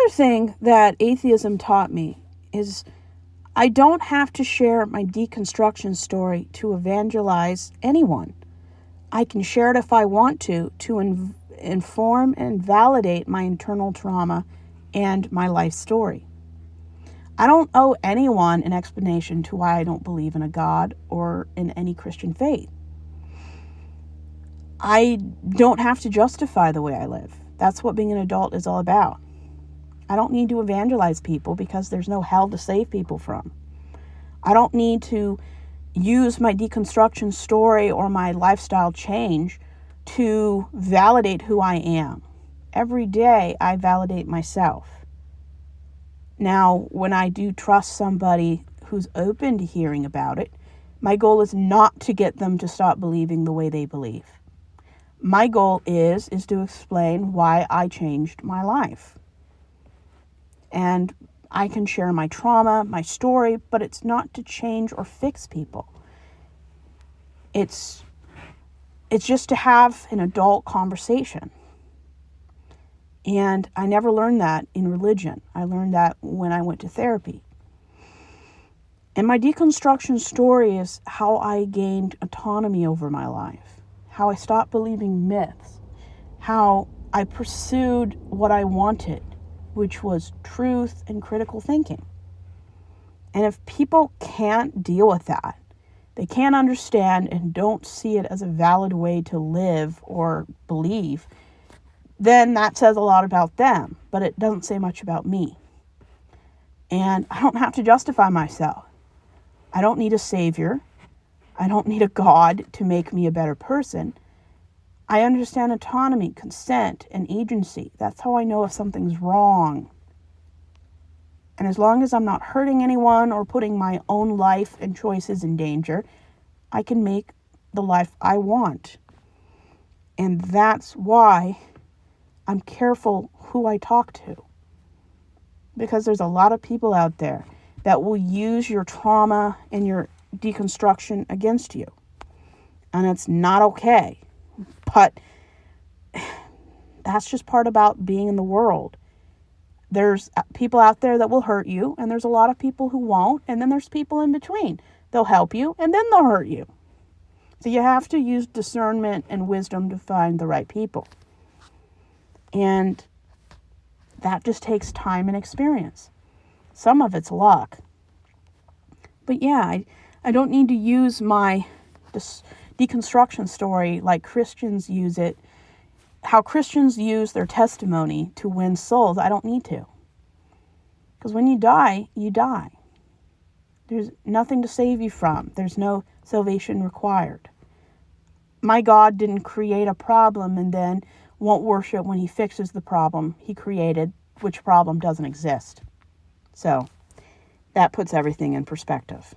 other thing that atheism taught me is I don't have to share my deconstruction story to evangelize anyone. I can share it if I want to inform and validate my internal trauma and my life story. I don't owe anyone an explanation to why I don't believe in a God or in any Christian faith. I don't have to justify the way I live. That's what being an adult is all about. I don't need to evangelize people because there's no hell to save people from. I don't need to use my deconstruction story or my lifestyle change to validate who I am. Every day I validate myself. Now, when I do trust somebody who's open to hearing about it, my goal is not to get them to stop believing the way they believe. My goal is to explain why I changed my life. And I can share my trauma, my story, but it's not to change or fix people. It's just to have an adult conversation. And I never learned that in religion. I learned that when I went to therapy. And my deconstruction story is how I gained autonomy over my life, how I stopped believing myths, how I pursued what I wanted, which was truth and critical thinking. And if people can't deal with that, they can't understand and don't see it as a valid way to live or believe, then that says a lot about them, but it doesn't say much about me. And I don't have to justify myself. I don't need a savior. I don't need a God to make me a better person. I understand autonomy, consent, and agency. That's how I know if something's wrong. And as long as I'm not hurting anyone or putting my own life and choices in danger, I can make the life I want. And that's why I'm careful who I talk to. Because there's a lot of people out there that will use your trauma and your deconstruction against you. And it's not okay. But that's just part about being in the world. There's people out there that will hurt you, and there's a lot of people who won't, and then there's people in between. They'll help you, and then they'll hurt you. So you have to use discernment and wisdom to find the right people. And that just takes time and experience. Some of it's luck. But yeah, I don't need to use my deconstruction story like Christians use it. How Christians use their testimony to win souls, I don't need to. Because when you die, you die. There's nothing to save you from. There's no salvation required. My God didn't create a problem and then won't worship when he fixes the problem he created, which problem doesn't exist. So that puts everything in perspective.